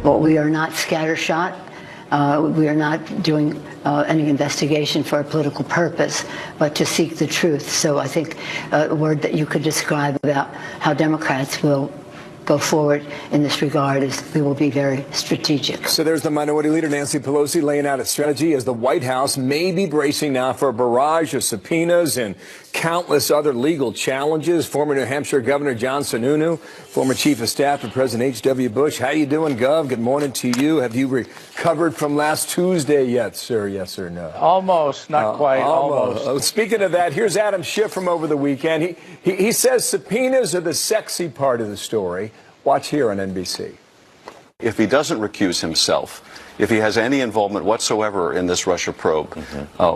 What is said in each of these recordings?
Well, we are not scattershot. We are not doing any investigation for a political purpose, but to seek the truth. So I think a word that you could describe about how Democrats will go forward in this regard is we will be very strategic. So there's the Minority Leader Nancy Pelosi laying out a strategy as the White House may be bracing now for a barrage of subpoenas and countless other legal challenges. Former New Hampshire Governor John Sununu, former Chief of Staff to President H.W. Bush. How you doing, Gov? Good morning to you. Have you recovered from last Tuesday yet, sir? Yes or no? Almost, not quite, almost. Speaking of that, here's Adam Schiff from over the weekend. He says subpoenas are the sexy part of the story. Watch here on NBC. If he doesn't recuse himself, if he has any involvement whatsoever in this Russia probe,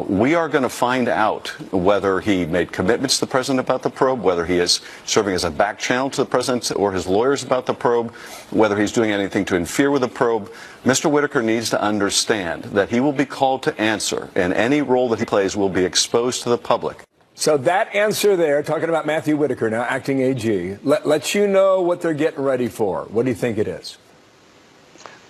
we are going to find out whether he made commitments to the president about the probe, whether he is serving as a back channel to the president or his lawyers about the probe, whether he's doing anything to interfere with the probe. Mr. Whitaker needs to understand that he will be called to answer, and any role that he plays will be exposed to the public. So that answer there, talking about Matthew Whitaker, now acting AG, lets you know what they're getting ready for. What do you think it is?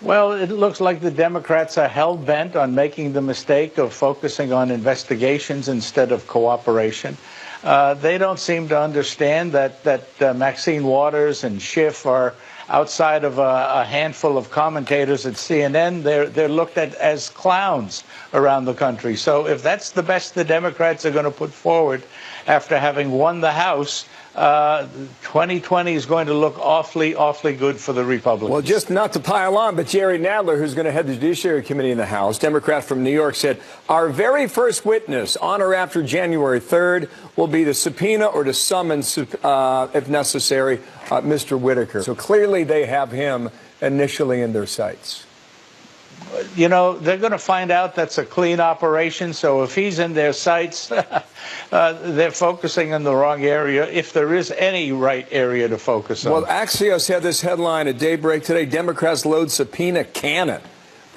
Well, it looks like the Democrats are hell-bent on making the mistake of focusing on investigations instead of cooperation. They don't seem to understand that Maxine Waters and Schiff are outside of a handful of commentators at CNN. They're looked at as clowns around the country. So if that's the best the Democrats are going to put forward after having won the House, 2020 is going to look awfully good for the Republicans. Well, just not to pile on, but Jerry Nadler, who's going to head the Judiciary Committee in the House, Democrat from New York, said, our very first witness on or after January 3rd will be to subpoena or to summons, if necessary, Mr. Whitaker. So clearly they have him initially in their sights. You know, they're going to find out that's a clean operation, so if he's in their sights, they're focusing in the wrong area, if there is any right area to focus on. Well, Axios had this headline at daybreak today, Democrats load subpoena cannon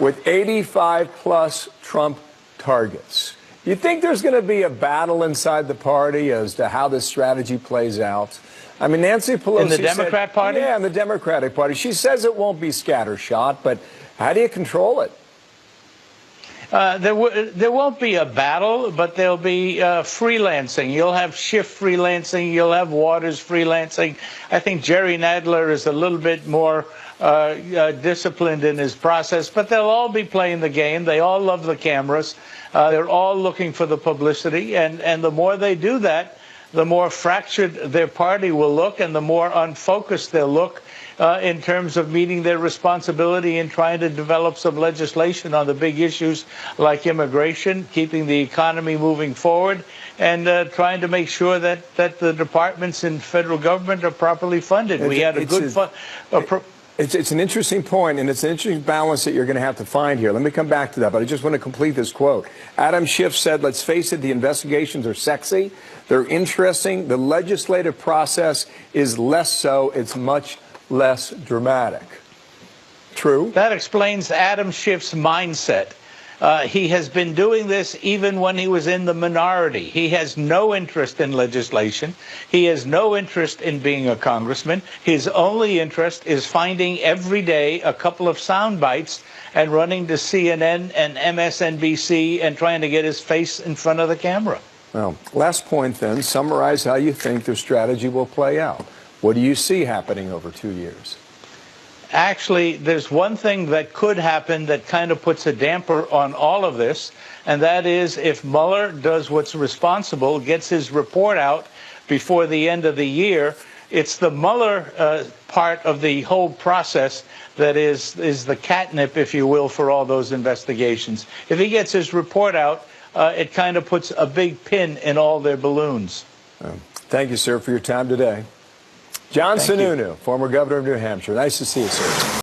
with 85-plus Trump targets. You think there's going to be a battle inside the party as to how this strategy plays out? I mean, Nancy Pelosi in the Democrat Party? Yeah, in the Democratic Party. She says it won't be scattershot, but how do you control it? There won't be a battle, but there'll be freelancing. You'll have Schiff freelancing. You'll have Waters freelancing. I think Jerry Nadler is a little bit more disciplined in his process, but they'll all be playing the game. They all love the cameras. They're all looking for the publicity, and the more they do that, the more fractured their party will look and the more unfocused they'll look in terms of meeting their responsibility in trying to develop some legislation on the big issues like immigration, keeping the economy moving forward, and trying to make sure that the departments in federal government are properly funded. We had a good It's an interesting point, and it's an interesting balance that you're going to have to find here. Let me come back to that, but I just want to complete this quote. Adam Schiff said, let's face it, the investigations are sexy. They're interesting. The legislative process is less so. It's much less dramatic. True? That explains Adam Schiff's mindset. He has been doing this even when he was in the minority. He has no interest in legislation. He has no interest in being a congressman. His only interest is finding every day a couple of sound bites and running to CNN and MSNBC and trying to get his face in front of the camera. Well, last point then, summarize how you think their strategy will play out. What do you see happening over 2 years? Actually, there's one thing that could happen that kind of puts a damper on all of this, and that is if Mueller does what's responsible, gets his report out before the end of the year, it's the Mueller part of the whole process that is the catnip, if you will, for all those investigations. If he gets his report out, it kind of puts a big pin in all their balloons. Thank you, sir, for your time today. John Sununu, former governor of New Hampshire. Nice to see you, sir.